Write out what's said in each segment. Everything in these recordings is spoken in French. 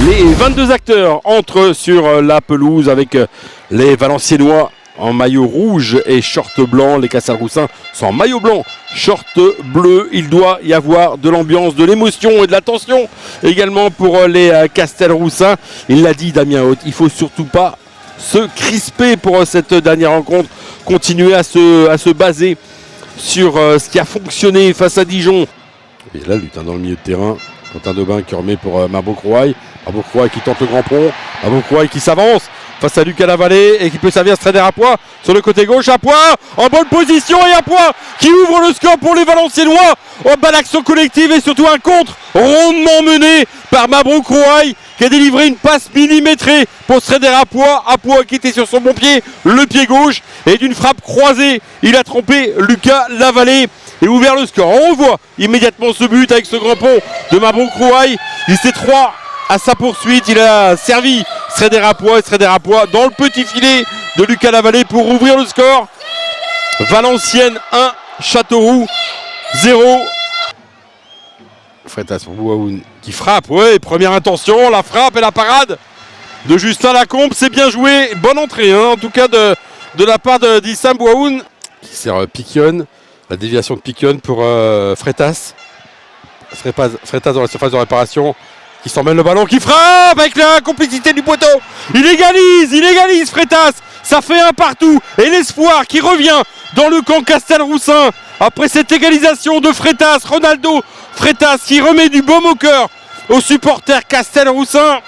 Les 22 acteurs entrent sur la pelouse avec les Valenciennois en maillot rouge et short blanc. Les Castelroussins sont en maillot blanc, short bleu. Il doit y avoir de l'ambiance, de l'émotion et de la tension également pour les Castelroussins. Il l'a dit Damien Haute, il ne faut surtout pas se crisper pour cette dernière rencontre. Continuer à se baser sur ce qui a fonctionné face à Dijon. Et là, lutte dans le milieu de terrain. Quentin Daubin qui remet pour Mabrouk Rouaille. Mabrouk Rouaille qui tente le grand pont. Mabrouk Rouaille qui s'avance face à Lucas Lavallée et qui peut servir Strader Apois sur le côté gauche. Apois en bonne position et Apois qui ouvre le score pour les Valenciennois. Oh, belle action collective et surtout un contre rondement mené par Mabrouk Rouaille qui a délivré une passe millimétrée pour Strader Apois. Apois qui était sur son bon pied, le pied gauche, et d'une frappe croisée, il a trompé Lucas Lavallée et ouvert le score. On revoit immédiatement ce but avec ce grand pont de Mabrouk Rouaille. Il s'est 3 à sa poursuite. Il a servi Strader Apois dans le petit filet de Lucas Lavallée pour ouvrir le score. Valenciennes 1, Châteauroux 0. Freitas pour Bouaoun qui frappe. Ouais, première intention, la frappe et la parade de Justin Lacombe. C'est bien joué. Bonne entrée en tout cas de la part d'Issam Bouaoun qui sert Piquion. La déviation de Piquion pour Freitas. Freitas dans la surface de réparation. Qui s'emmène le ballon, qui frappe avec la complicité du poteau. Il égalise Freitas. Ça fait un partout. Et l'espoir qui revient dans le camp Castelroussin. Après cette égalisation de Freitas, Ronaldo Freitas qui remet du baume au cœur aux supporters Castelroussins.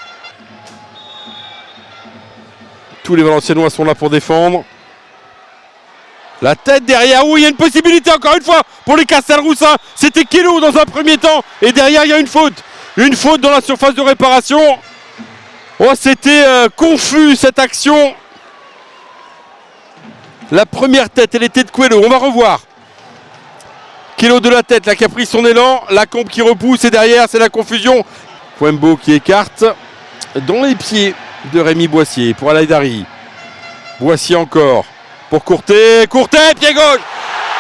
Tous les Valenciennois sont là pour défendre. La tête derrière, où il y a une possibilité encore une fois pour les Castelroussins. C'était Kelo dans un premier temps et derrière il y a une faute. Une faute dans la surface de réparation. Oh, c'était confus cette action. La première tête, elle était de Coelho. On va revoir. Kelo de la tête, là qui a pris son élan. Lacombe qui repousse et derrière c'est la confusion. Coembo qui écarte dans les pieds de Rémi Boissier pour Alaïdari. Boissier encore. Pour Courtet, pied gauche.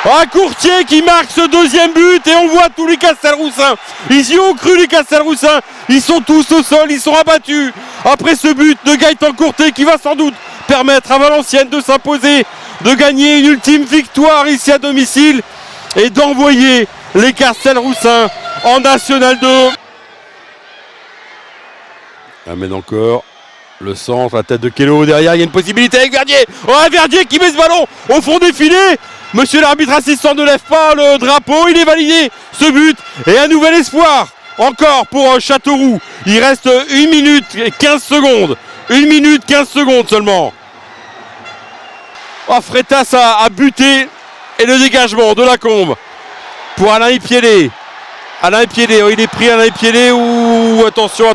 Un Courtier qui marque ce deuxième but et on voit tous les Castelroussins. Ils y ont cru les Castelroussins. Ils sont tous au sol, ils sont abattus. Après ce but de Gaëtan Courtet qui va sans doute permettre à Valenciennes de s'imposer, de gagner une ultime victoire ici à domicile et d'envoyer les Castelroussins en National 2. Amène encore. Le centre, la tête de Kelo derrière, il y a une possibilité avec Verdier. Oh, Verdier qui met ce ballon au fond des filets. Monsieur l'arbitre assistant ne lève pas le drapeau, il est validé ce but. Et un nouvel espoir encore pour Châteauroux. Il reste 1 minute 15 secondes. 1 minute 15 secondes seulement. Oh, Freitas a buté et le dégagement de Lacombe pour Alain Ipiélé. Alain Ipiélé, il est pris Alain Ipiélé ou attention,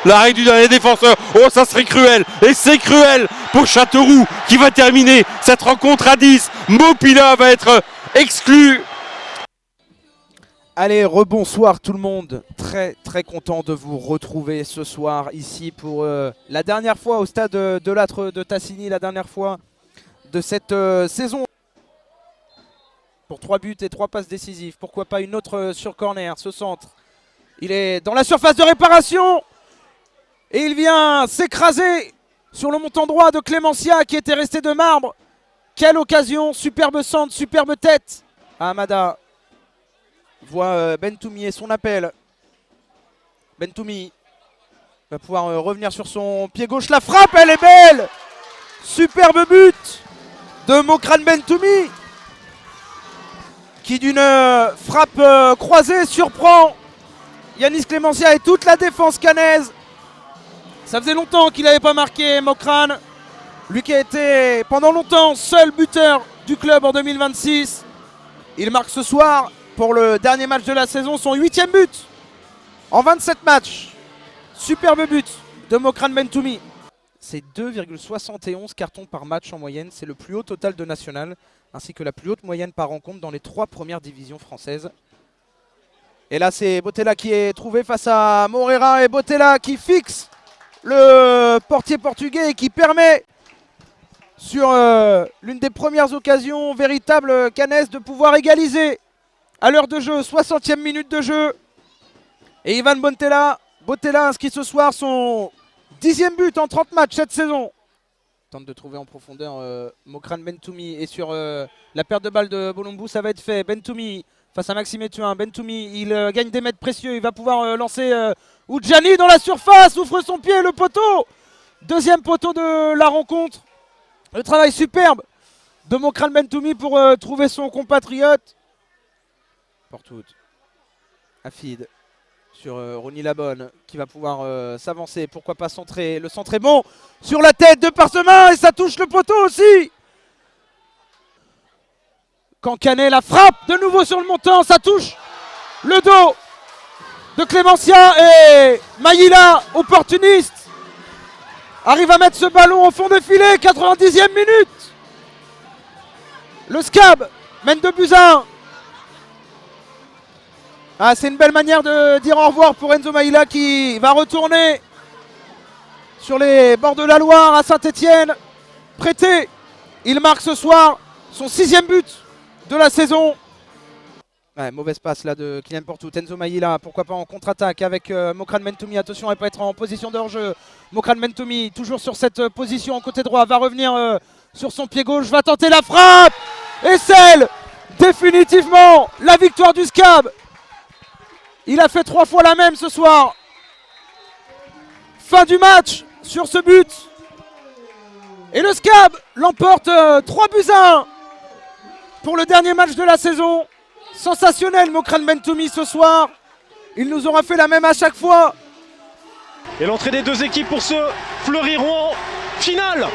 la règle du dernier défenseur. Oh, ça serait cruel. Et c'est cruel pour Châteauroux qui va terminer cette rencontre à 10. Mopila va être exclu. Allez, rebonsoir tout le monde. Très content de vous retrouver ce soir ici pour la dernière fois au stade de Lattre de Tassigny, la dernière fois de cette saison. Pour 3 buts et 3 passes décisives. Pourquoi pas une autre sur corner, ce centre. Il est dans la surface de réparation. Et il vient s'écraser sur le montant droit de Clémencia qui était resté de marbre. Quelle occasion, superbe centre, superbe tête. Hamada voit Bentoumi et son appel. Bentoumi va pouvoir revenir sur son pied gauche. La frappe, elle est belle. Superbe but de Mokrane Bentoumi, qui d'une frappe croisée surprend Yanis Clémencia et toute la défense cannaise. Ça faisait longtemps qu'il n'avait pas marqué Mokrane. Lui qui a été pendant longtemps seul buteur du club en 2026. Il marque ce soir pour le dernier match de la saison son 8e but en 27 matchs. Superbe but de Mokrane Bentoumi. C'est 2,71 cartons par match en moyenne. C'est le plus haut total de national, ainsi que la plus haute moyenne par rencontre dans les 3 premières divisions françaises. Et là, c'est Botella qui est trouvé face à Moreira et Botella qui fixe le portier portugais et qui permet, sur l'une des premières occasions véritables cannaises, de pouvoir égaliser à l'heure de jeu, 60e minute de jeu. Et Ivan Botella Bottella inscrit ce soir son 10e but en 30 matchs cette saison. Tente de trouver en profondeur Mokrane Bentoumi. Et sur la perte de balle de Bolombo, ça va être fait. Bentoumi face à Maxime Etuin. Bentoumi, il gagne des mètres précieux. Il va pouvoir lancer Oudjani dans la surface. Ouvre son pied, le poteau. Deuxième poteau de la rencontre. Le travail superbe de Mokrane Bentoumi pour trouver son compatriote. Portout. Afid sur Ronny Labonne qui va pouvoir s'avancer. Pourquoi pas centrer. Le centre est bon sur la tête de Parsemin et ça touche le poteau aussi. Cancanet la frappe de nouveau sur le montant. Ça touche le dos de Clémentia et Maïla, opportuniste, arrive à mettre ce ballon au fond des filets. 90e minute. Le Scab mène 2-1. Ah, c'est une belle manière de dire au revoir pour Enzo Maïla qui va retourner sur les bords de la Loire à Saint-Etienne. Prêté, il marque ce soir son 6e but de la saison. Ouais, mauvaise passe là de Kylian Portout. Enzo Maïla, pourquoi pas en contre-attaque avec Mokrane Bentoumi. Attention à ne pas être en position de hors-jeu. Mokrane Bentoumi, toujours sur cette position en côté droit, va revenir sur son pied gauche, va tenter la frappe. Et celle, définitivement, la victoire du Scab. Il a fait 3 fois la même ce soir. Fin du match sur ce but. Et le Scab l'emporte 3-1 pour le dernier match de la saison. Sensationnel Mokrane Bentoumi ce soir. Il nous aura fait la même à chaque fois. Et l'entrée des deux équipes pour ce Fleury-Rouen final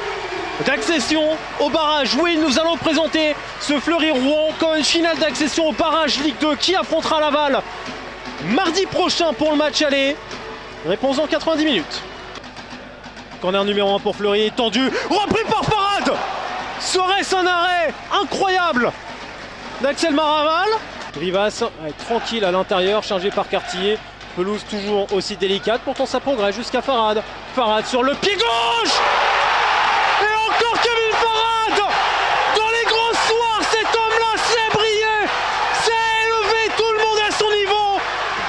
d'accession au barrage. Oui, nous allons présenter ce Fleury-Rouen comme une finale d'accession au barrage Ligue 2 qui affrontera Laval mardi prochain pour le match aller. Réponse en 90 minutes. Corner numéro 1 pour Fleury, tendu, repris par Farad. Serait-ce un arrêt incroyable d'Axel Maraval? Rivas tranquille à l'intérieur, chargé par Cartier. Pelouse toujours aussi délicate, pourtant ça progresse jusqu'à Farad. Farad sur le pied gauche. Et encore Kevin Farad. Dans les grands soirs, cet homme-là s'est brillé, s'est élevé, tout le monde à son niveau.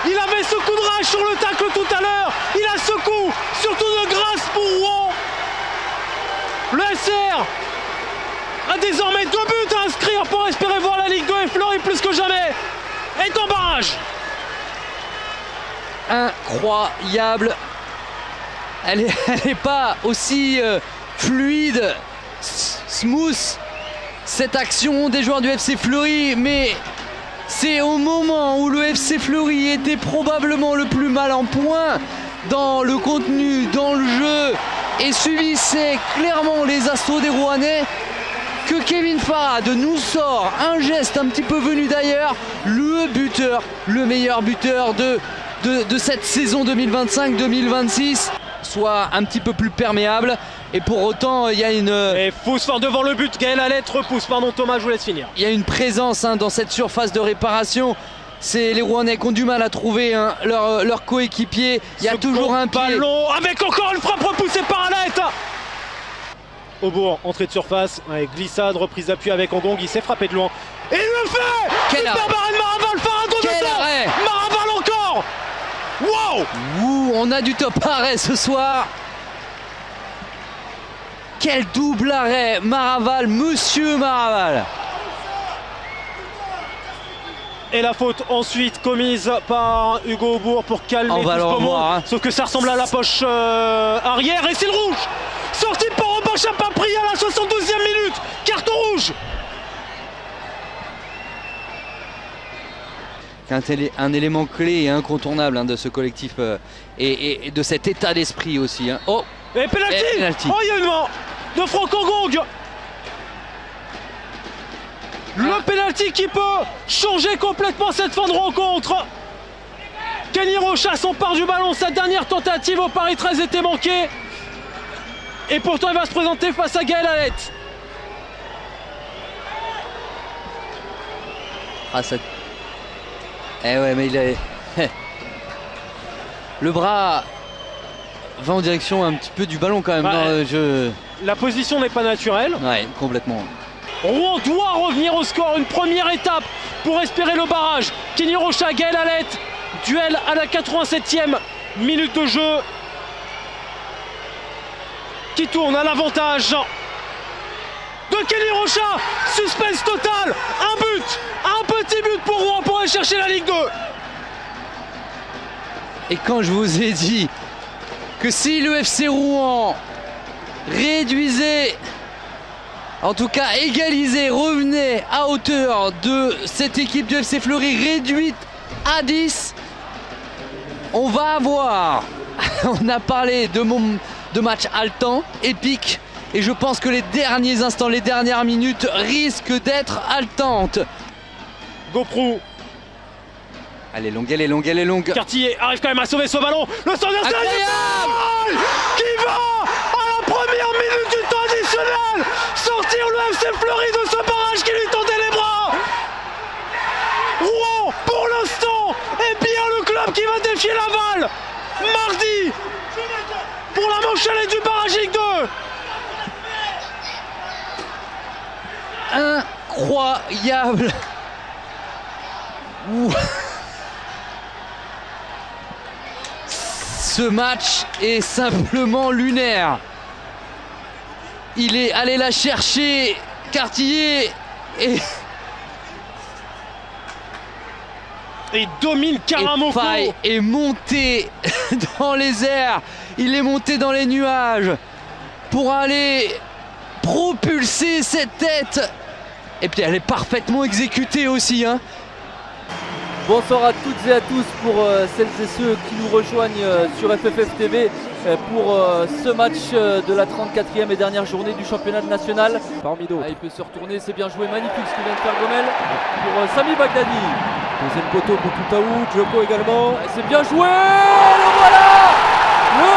Il avait ce coup de rage sur le tacle tout à l'heure. Il a ce coup, surtout de grâce pour Rouen. Le SR a désormais 2 buts à inscrire pour espérer voir la Ligue 2 et Fleury plus que jamais est en barrage. Incroyable. Elle est pas aussi fluide, smooth cette action des joueurs du FC Fleury, mais c'est au moment où le FC Fleury était probablement le plus mal en point dans le contenu, dans le jeu, et subissait clairement les assauts des Rouennais, que Kevin Farad nous sort un geste un petit peu venu d'ailleurs, le buteur, le meilleur buteur de cette saison 2025-2026, soit un petit peu plus perméable. Et pour autant, il y a une... Et pousse fort devant le but, Gaël Alette repousse, pardon Thomas, je vous laisse finir. Il y a une présence dans cette surface de réparation. C'est les Rouennais qui ont du mal à trouver leur coéquipier. Il y a toujours un ballon avec encore une frappe repoussée par Alette. Aubourg, entrée de surface, avec glissade, reprise d'appui avec Angong, il s'est frappé de loin. Et il le fait. Quel arrêt. Super barré de Maraval, Farad au descend. Maraval encore. Wow. Ouh, on a du top arrêt ce soir. Quel double arrêt, Maraval, monsieur Maraval. Et la faute ensuite commise par Hugo Aubourg pour calmer tout ce moment. Sauf que ça ressemble à la poche arrière et c'est le rouge. Sorti par Robin Chapapri à la 72e minute. Carton rouge. Un élément clé et incontournable de ce collectif et de cet état d'esprit aussi. Oh, et penalty. Oh, il y a une main de Franck Angong. Le penalty qui peut changer complètement cette fin de rencontre. Kenny Rocha s'empare du ballon, sa dernière tentative au Paris 13 était manquée. Et pourtant il va se présenter face à Gaël Alette. Ah ça... Eh ouais, mais il a... Le bras va en direction un petit peu du ballon quand même. Ouais. La position n'est pas naturelle. Ouais, complètement. Rouen doit revenir au score, une première étape pour espérer le barrage. Kenny Rocha, Gaël Alette, duel à la 87e minutes de jeu qui tourne à l'avantage de Kenny Rocha. Suspense total, un petit but pour Rouen pour aller chercher la Ligue 2. Et quand je vous ai dit que si le FC Rouen réduisait, en tout cas égalisait, revenait à hauteur de cette équipe du FC Fleury réduite à 10, on va avoir, on a parlé de match haletant, épique, et je pense que les derniers instants, les dernières minutes risquent d'être haletantes. GoPro. Elle est longue, elle est longue, elle est longue. Cartier arrive quand même à sauver ce ballon. Le centre qui va à la première minute du temps additionnel sortir le FC Fleury de ce barrage qui lui tendait les bras. Rouen, pour l'instant, est bien le club qui va défier Laval mardi pour la manche allée du barrage Ligue 2. Incroyable. Ouh. Ce match est simplement lunaire. Il est allé la chercher, Cartier, et domine Karamoko. Faye est monté dans les airs, il est monté dans les nuages pour aller propulser cette tête. Et puis elle est parfaitement exécutée aussi, hein. Bonsoir à toutes et à tous pour celles et ceux qui nous rejoignent sur FFF TV pour ce match de la 34e et dernière journée du championnat national. Parmi d'autres. Il peut se retourner, c'est bien joué, magnifique ce que vient de faire Gomel pour Sami Bagdadi. Deuxième poteau pour Toutaou, Djoko également. C'est bien joué, le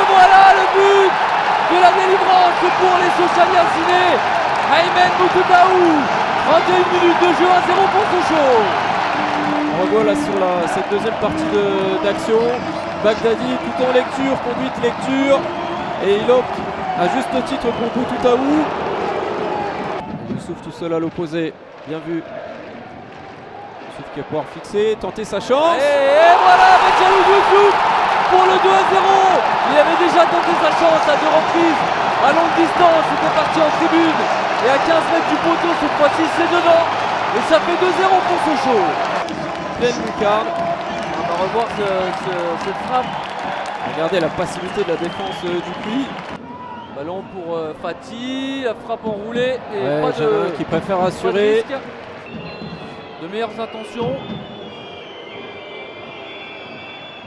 voilà le but de la délivrance pour les Sochaliens Ciné. Aymen Boutoutaou, 31 minutes de jeu, 1-0 pour Sochaux. On revoit là sur cette deuxième partie d'action. Bagdadi tout en lecture, conduite lecture. Et il opte à juste titre pour Boutoutaou. Youssouf tout seul à l'opposé. Bien vu. Youssouf qui va pouvoir fixer, tenter sa chance. Et voilà avec Jalou Youssouf pour le 2-0. Il avait déjà tenté sa chance à 2 reprises. À longue distance, c'était parti en tribune. Et à 15 mètres du poteau, cette fois-ci c'est dedans. Et ça fait 2-0 pour Sochaux. Pleine lucarne. On va revoir cette frappe. Regardez la passivité de la défense du Puy. Ballon pour Fati, la frappe enroulée et pas de qui préfère assurer. De meilleures intentions.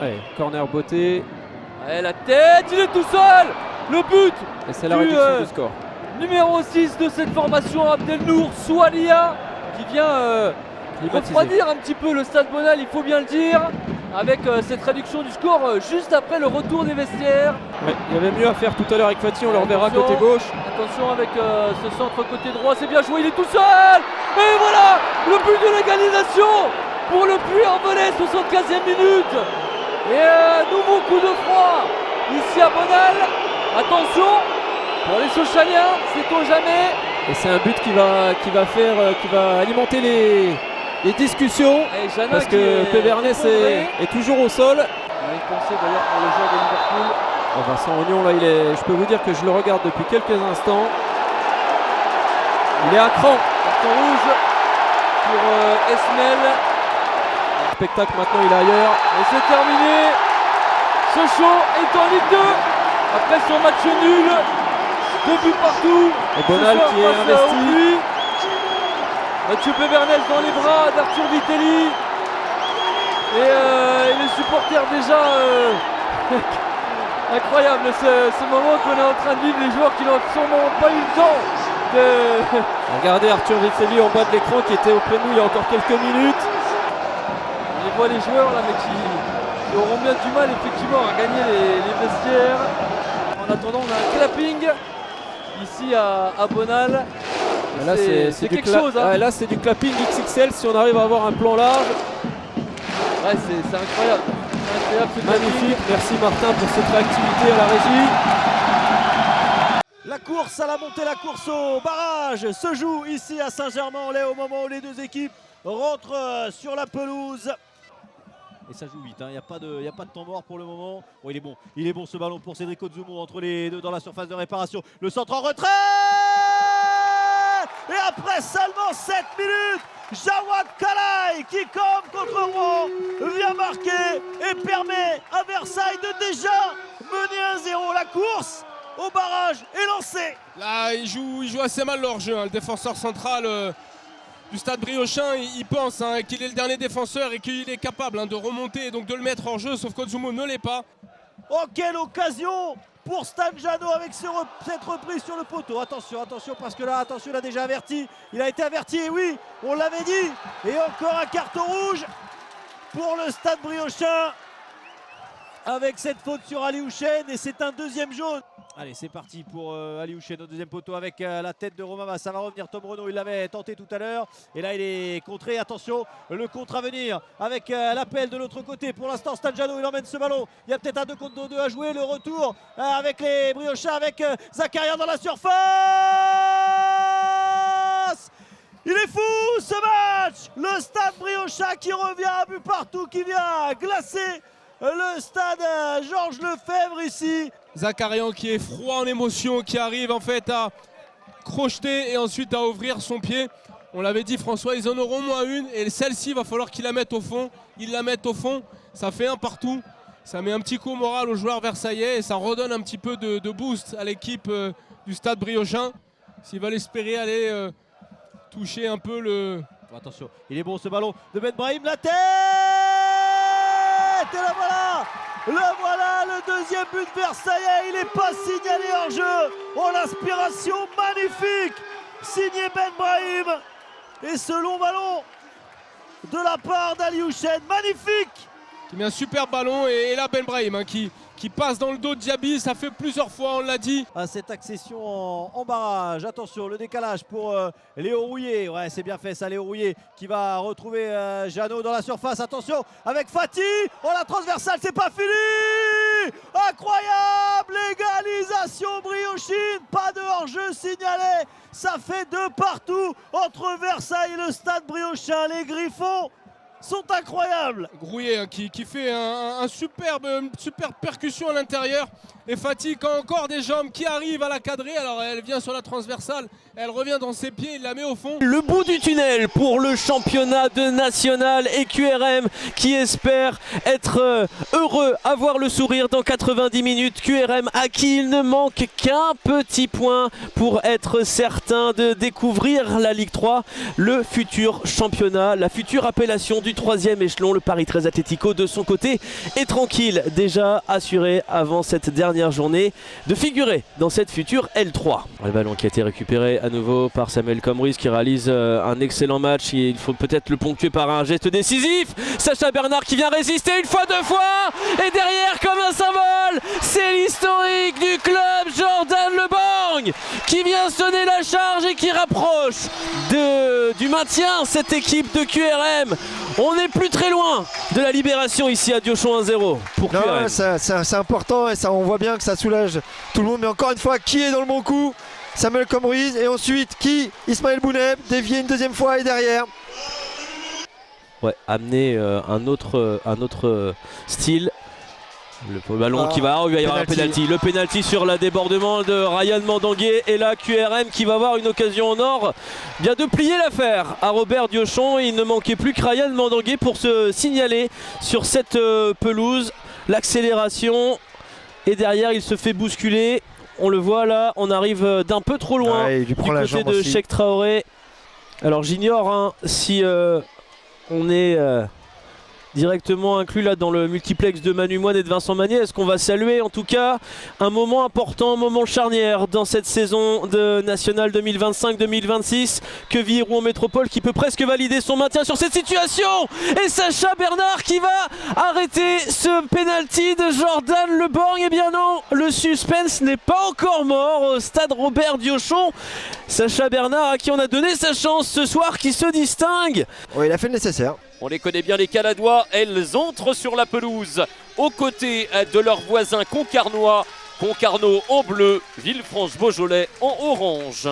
Allez, corner beauté. Allez, la tête, il est tout seul. Le but. Et c'est la réduction du score. Numéro 6 de cette formation, Abdelnour Soualia, qui vient refroidir un petit peu le Stade Bonal, il faut bien le dire, avec cette réduction du score juste après le retour des vestiaires. Ouais, il y avait mieux à faire tout à l'heure avec Fati, on le reverra côté gauche. Attention avec ce centre côté droit, c'est bien joué, il est tout seul. Et voilà, le but de l'égalisation pour le Puy-en-Velay, 75e minute. Et nouveau coup de froid ici à Bonal. Attention pour les Sochaliens, sait-on jamais. Et c'est un but qui va alimenter les discussions, parce que Pévernès est toujours au sol. On a une pensée d'ailleurs pour le joueur de Liverpool. Vincent Ognon, là, je peux vous dire que je le regarde depuis quelques instants. Il est à cran. Carton rouge pour Esmel. Le spectacle maintenant, il est ailleurs. Et c'est terminé. Sochaux est en Ligue 2 après son match nul. 2 buts partout. Et Bonal qui est investi. Mathieu Pévernès dans les bras d'Arthur Vitelli. Et les supporters déjà incroyable ce moment qu'on est en train de vivre, les joueurs qui n'ont sûrement pas eu le temps de... Regardez Arthur Vitelli en bas de l'écran qui était auprès de nous il y a encore quelques minutes. On voit les joueurs là mais qui auront bien du mal effectivement à gagner les vestiaires. En attendant on a un clapping ici à Bonal. Là c'est quelque chose hein. Là c'est du clapping XXL si on arrive à avoir un plan large. Ouais c'est incroyable. Magnifique, merci Martin pour cette réactivité à la régie. La course à la montée, la course au barrage se joue ici à Saint-Germain-en-Laye au moment où les deux équipes rentrent sur la pelouse. Et ça joue vite, il n'y a pas de temps mort pour le moment. Bon, il est bon ce ballon pour Cédric Ozoumo entre les deux dans la surface de réparation. Le centre en retrait. Et après seulement 7 minutes, Jawad Kalai qui, comme contre Rouen, vient marquer et permet à Versailles de déjà mener 1-0. La course au barrage est lancée. Là, il joue assez mal leur jeu. Le défenseur central du Stade Briochin, il pense qu'il est le dernier défenseur et qu'il est capable de remonter et donc de le mettre hors jeu, sauf qu'Ozoumo ne l'est pas. Oh, quelle occasion pour Stan Jano avec cette reprise sur le poteau. Attention, parce que là, il a déjà averti. Il a été averti, et oui, on l'avait dit. Et encore un carton rouge pour le Stade Briochin avec cette faute sur Ali Houchen, et c'est un deuxième jaune. Allez, c'est parti pour Ali Houchen au deuxième poteau avec la tête de Romain. Ça va revenir Tom Renaud, il l'avait tenté tout à l'heure. Et là, il est contré. Attention, le contre à venir avec l'appel de l'autre côté. Pour l'instant, Stan Jano, il emmène ce ballon. Il y a peut-être un 2 contre 2 à jouer. Le retour avec les Briochins, avec Zakaria dans la surface. Il est fou ce match. Le Stade Briochin qui revient à but partout, qui vient glacer le stade Georges Lefebvre ici. Zakarian qui est froid en émotion, qui arrive en fait à crocheter et ensuite à ouvrir son pied. On l'avait dit, François, ils en auront moins une et celle-ci, il va falloir qu'ils la mettent au fond. Ils la mettent au fond, ça fait un partout. Ça met un petit coup au moral aux joueurs versaillais et ça redonne un petit peu de boost à l'équipe du Stade Briochin. S'ils veulent espérer aller toucher un peu le... Attention, il est bon ce ballon de Ben Brahim, la tête. Et le voilà, le deuxième but versaillais. Il n'est pas signalé hors jeu. Oh, l'inspiration magnifique, signé Ben Brahim. Et ce long ballon de la part d'Ali Houchen, magnifique. Qui met un super ballon et là Ben Brahim qui passe dans le dos de Diaby, ça fait plusieurs fois, on l'a dit. À cette accession en barrage, attention, le décalage pour Léo Rouillet. Ouais, c'est bien fait ça, Léo Rouillet qui va retrouver Jano dans la surface. Attention, avec Fati. Oh, la transversale, c'est pas fini. Incroyable, égalisation Briochine. Pas de hors-jeu signalé. Ça fait 2 partout entre Versailles et le Stade Briochin. Les Griffons sont incroyables. Grouillet qui fait une superbe percussion à l'intérieur. Et Fati qui a encore des jambes qui arrivent à la cadrer. Alors elle vient sur la transversale, elle revient dans ses pieds, il la met au fond. Le bout du tunnel pour le championnat de national et QRM qui espère être heureux, avoir le sourire dans 90 minutes. QRM à qui il ne manque qu'un petit point pour être certain de découvrir la Ligue 3, le futur championnat, la future appellation du 3e échelon. Le Paris 13 Atlético de son côté est tranquille, déjà assuré avant cette dernière journée de figurer dans cette future L3. Le ballon qui a été récupéré à nouveau par Samuel Comruis qui réalise un excellent match. Il faut peut-être le ponctuer par un geste décisif. Sacha Bernard qui vient résister une fois, 2 fois et derrière comme un symbole, c'est l'historique du club Jordan Le Bang qui vient sonner la charge et qui rapproche du maintien cette équipe de QRM. On n'est plus très loin de la libération ici à Diochon 1-0 pour QRM. C'est important et ça, on voit bien que ça soulage tout le monde. Mais encore une fois, qui est dans le bon coup? Samuel Comruis. Et ensuite, qui? Ismaël Bouneb, dévié une deuxième fois et derrière. Ouais, amener un autre style. Le ballon qui va, il va y avoir un pénalty. Le pénalty sur la débordement de Ryan Mandangué. Et là, QRM qui va avoir une occasion en or bien de plier l'affaire à Robert Diochon. Il ne manquait plus que Ryan Mandangué pour se signaler sur cette pelouse. L'accélération. Et derrière, il se fait bousculer. On le voit là, on arrive d'un peu trop loin du côté de Cheikh Traoré. Alors j'ignore si on est directement inclus là dans le multiplex de Manu Moine et de Vincent Magnier. Est-ce qu'on va saluer en tout cas un moment important, un moment charnière dans cette saison de National 2025-2026 que vit Rouen Métropole, qui peut presque valider son maintien sur cette situation, et Sacha Bernard qui va arrêter ce penalty de Jordan Le Bang. Eh bien non, le suspense n'est pas encore mort au stade Robert Diochon. Sacha Bernard à qui on a donné sa chance ce soir, qui se distingue. Oui, il a fait le nécessaire. On les connaît bien, les Caladois. Elles entrent sur la pelouse aux côtés de leurs voisins concarnois. Concarneau en bleu, Villefranche-Beaujolais en orange.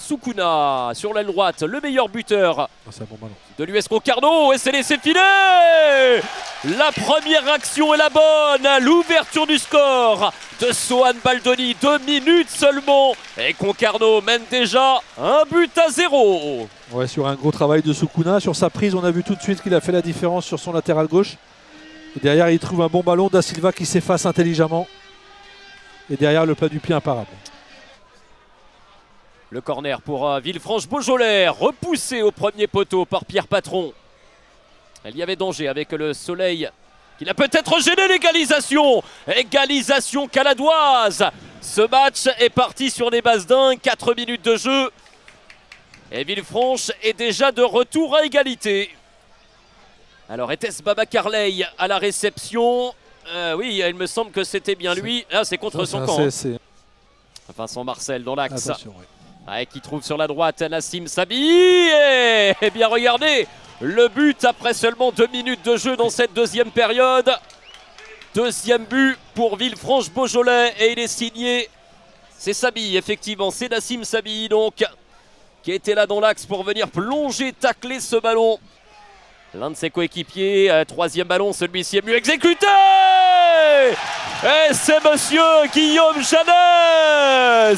Sukuna sur l'aile droite, le meilleur buteur C'est un bon ballon. de l'US Concarneau et c'est laissé filer. La première action est la bonne, l'ouverture du score de Sohan Baldoni, 2 minutes seulement et Concarneau mène déjà 1-0. Ouais, sur un gros travail de Sukuna, sur sa prise on a vu tout de suite qu'il a fait la différence sur son latéral gauche. Et derrière il trouve un bon ballon, Da Silva qui s'efface intelligemment. Et derrière le plat du pied imparable. Le corner pour Villefranche-Beaujolais, repoussé au premier poteau par Pierre Patron. Il y avait danger avec le soleil. Il a peut-être gêné l'égalisation. Égalisation caladoise. Ce match est parti sur les bases d'un, 4 minutes de jeu. Et Villefranche est déjà de retour à égalité. Alors était-ce Baba Carley à la réception? Oui, il me semble que c'était bien lui. Ah, c'est contre son camp. Vincent Marcel dans l'axe. Qui trouve sur la droite Nassim Sabi. Et bien regardez, le but après seulement 2 minutes de jeu dans cette deuxième période. Deuxième but pour Villefranche-Beaujolais et il est signé. C'est Sabi, effectivement, c'est Nassim Sabi donc qui était là dans l'axe pour venir plonger, tacler ce ballon. L'un de ses coéquipiers, troisième ballon, celui-ci est mieux exécuté. Et c'est monsieur Guillaume Janez.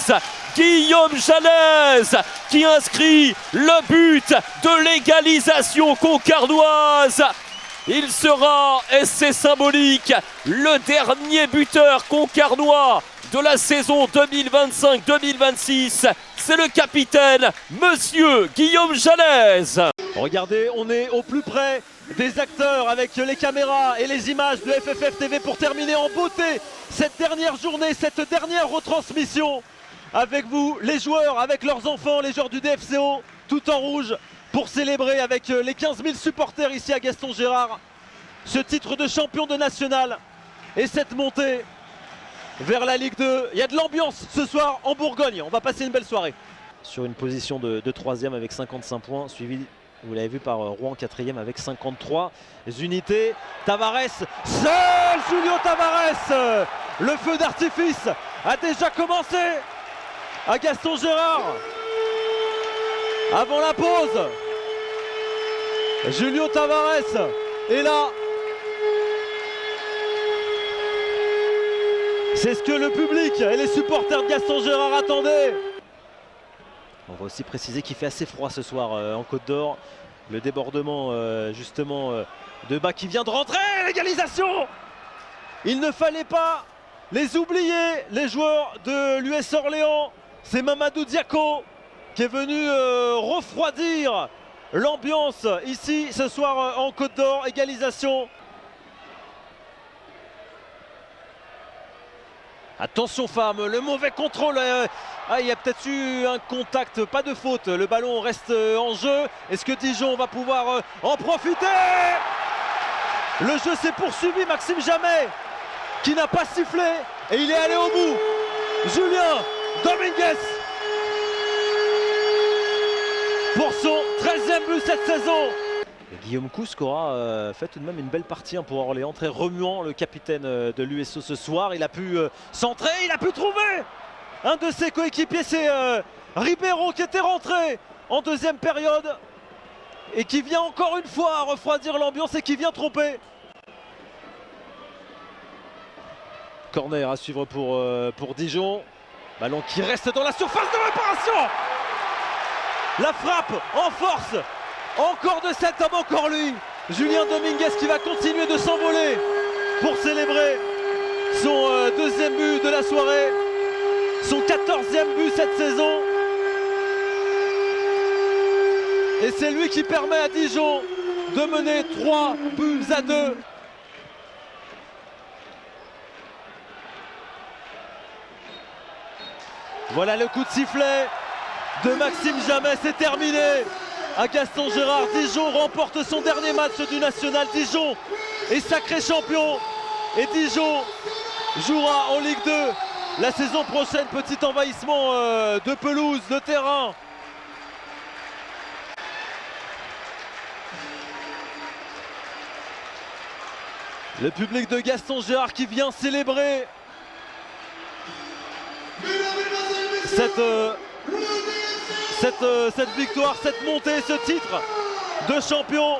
Guillaume Janez qui inscrit le but de l'égalisation concarnoise. Il sera, et c'est symbolique, le dernier buteur concarnois de la saison 2025-2026. C'est le capitaine, monsieur Guillaume Janez. Regardez, on est au plus près des acteurs avec les caméras et les images de FFF TV pour terminer en beauté cette dernière journée, cette dernière retransmission. Avec vous, les joueurs, avec leurs enfants, les joueurs du DFCO, tout en rouge, pour célébrer avec les 15 000 supporters ici à Gaston Gérard ce titre de champion de national et cette montée vers la Ligue 2. Il y a de l'ambiance ce soir en Bourgogne, on va passer une belle soirée. Sur une position de 3e avec 55 points, suivi, vous l'avez vu, par Rouen 4e avec 53 unités. Tavares, seul Julio Tavares. Le feu d'artifice a déjà commencé à Gaston Gérard. Avant la pause, Julio Tavares est là. C'est ce que le public et les supporters de Gaston Gérard attendaient. On va aussi préciser qu'il fait assez froid ce soir en Côte d'Or. Le débordement justement de bas qui vient de rentrer, l'égalisation. Il ne fallait pas les oublier, les joueurs de l'US Orléans. C'est Mamadou Diako qui est venu refroidir l'ambiance ici ce soir en Côte d'Or. Égalisation. Attention Femme, le mauvais contrôle. Il y a peut-être eu un contact, pas de faute. Le ballon reste en jeu. Est-ce que Dijon va pouvoir en profiter? Le jeu s'est poursuivi. Maxime Jamet qui n'a pas sifflé et il est allé au bout. Julien Dominguez pour son 13e but cette saison. Et Guillaume Cousque aura fait tout de même une belle partie pour Orléans, très remuant, le capitaine de l'USO ce soir. Il a pu centrer, il a pu trouver un de ses coéquipiers, c'est Ribeiro qui était rentré en deuxième période et qui vient encore une fois refroidir l'ambiance et qui vient tromper. Corner à suivre pour Dijon. Ballon qui reste dans la surface de réparation. La frappe en force. Encore de cet homme, encore lui. Julien Dominguez qui va continuer de s'envoler pour célébrer son deuxième but de la soirée. Son 14e but cette saison. Et c'est lui qui permet à Dijon de mener 3-2. Voilà le coup de sifflet de Maxime Jamet, c'est terminé. À Gaston Gérard, Dijon remporte son dernier match du national. Dijon est sacré champion et Dijon jouera en Ligue 2 la saison prochaine. Petit envahissement de pelouse, de terrain. Le public de Gaston Gérard qui vient célébrer cette victoire, cette montée, ce titre de champion